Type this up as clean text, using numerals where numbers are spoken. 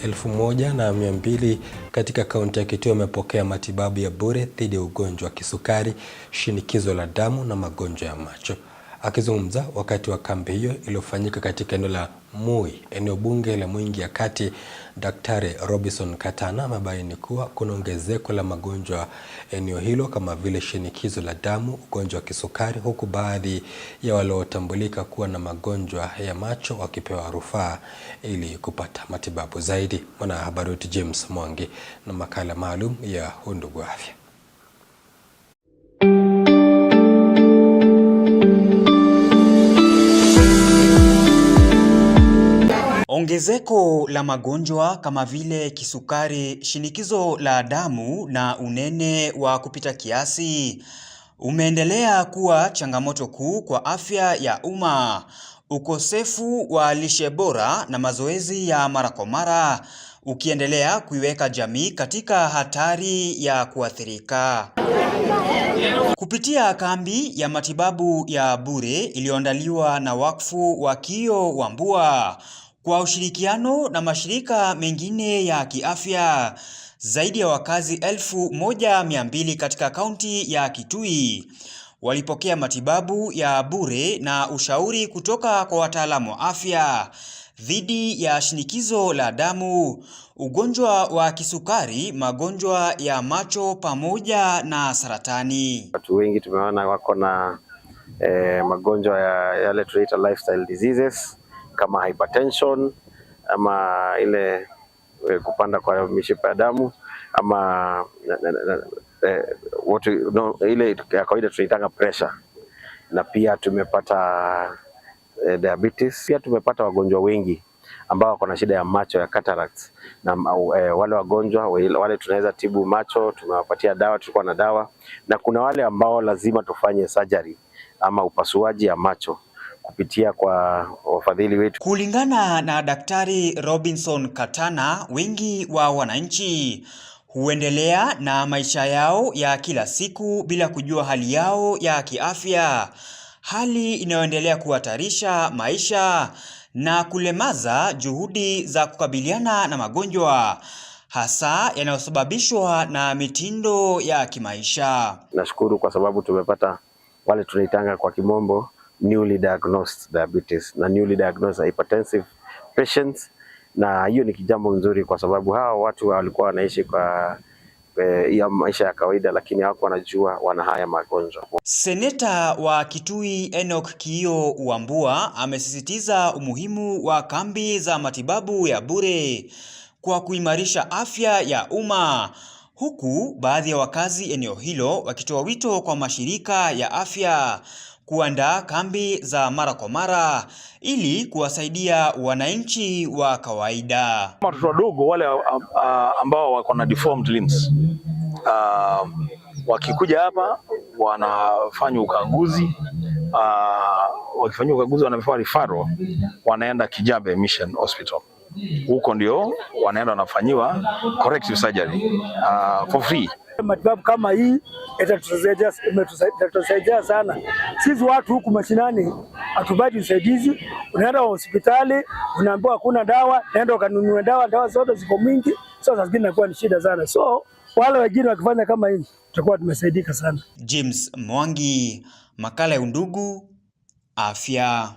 1,200 katika kaunti ya Kitui wamepokea matibabu ya bure dhidi ya ugonjwa wa kisukari, shinikizo la damu na magonjwa ya macho. Akizungumza wakati wa kambi hiyo iliyofanyika katika eneo la Moi, eneo bunge la Mwingi ya Kati, Daktari Robinson Katana amebaini kuwa kuna ongezeko la magonjwa eneo hilo kama vile shinikizo la damu, ugonjwa wa kisukari, huku baadhi ya waliotambulika kuwa na magonjwa ya macho wakipewa rufaa ili kupata matibabu zaidi. Mwanahabari wetu James Mwangi na makala maalum ya Undugu Afya. Ongezeko la magonjwa kama vile kisukari, shinikizo la damu na unene wa kupita kiasi umeendelea kuwa changamoto kuu kwa afya ya umma. Ukosefu wa lishe bora na mazoezi ya mara kwa mara ukiendelea kuiweka jamii katika hatari ya kuathirika. Kupitia kambi ya matibabu ya bure iliyoandaliwa na wakfu wa Kio Wambua kwa ushirikiano na mashirika mengine ya kiafya, zaidi ya wakazi 1,200 katika kaunti ya Kitui walipokea matibabu ya bure na ushauri kutoka kwa wataalamu wa afya dhidi ya shinikizo la damu, ugonjwa wa kisukari, magonjwa ya macho pamoja na saratani. Watu wengi tumeona wako na magonjwa ya yale tunaita lifestyle diseases kama hypertension ama ile kupanda kwa mishipa ya damu ama ile ya kawaida tunaitanga pressure, na pia tumepata diabetes. Pia tumepata wagonjwa wengi ambao wako na shida ya macho ya cataracts, na wale wagonjwa wale tunaweza tibu macho, tumewapatia dawa, tulikuwa na dawa, na kuna wale ambao lazima tufanye surgery ama upasuaji ya macho kupitia kwa wafadhili wetu. Kulingana na Daktari Robinson Katana, wengi wa wananchi huendelea na maisha yao ya kila siku bila kujua hali yao ya kiafya, hali inayoendelea kuhatarisha maisha na kulemaza juhudi za kukabiliana na magonjwa hasa yanayosababishwa na mitindo ya kimaisha. Nashukuru kwa sababu tumepata wale tunaitanga kwa kimombo newly diagnosed diabetes na newly diagnosed hypertensive patients, na hiyo ni kijambo nzuri kwa sababu hao watu walikuwa wanaishi kwa ya maisha ya kawaida, lakini hawakuwa wanajua wana haya magonjwa. Seneta wa Kitui Enoch Kio Wambua amesisitiza umuhimu wa kambi za matibabu ya bure kwa kuimarisha afya ya umma, huku baadhi ya wakazi eneo hilo wakitoa wito kwa mashirika ya afya kuandaa kambi za mara kwa mara ili kuwasaidia wananchi wa kawaida. Watoto wadogo wale ambao wako na deformed limbs wakikuja hapa wanafanywa ukaguzi, wakifanywa ukaguzi wanapewa referral, wanaenda Kijabe Mission Hospital. Huko ndio wanaenda wanafanyiwa corrective surgery for free. Matibabu kama hii itatusaidia sana. Sisi watu huku mashinani hatupati usaidizi. Unaenda hospitali unaambiwa hakuna dawa, naenda ukanunue dawa zote ziko mingi. Sasa zingine inakuwa ni shida sana. So wale wengine wakifanya kama hii tutakuwa tumesaidika sana. James Mwangi, makala ya Undugu Afya.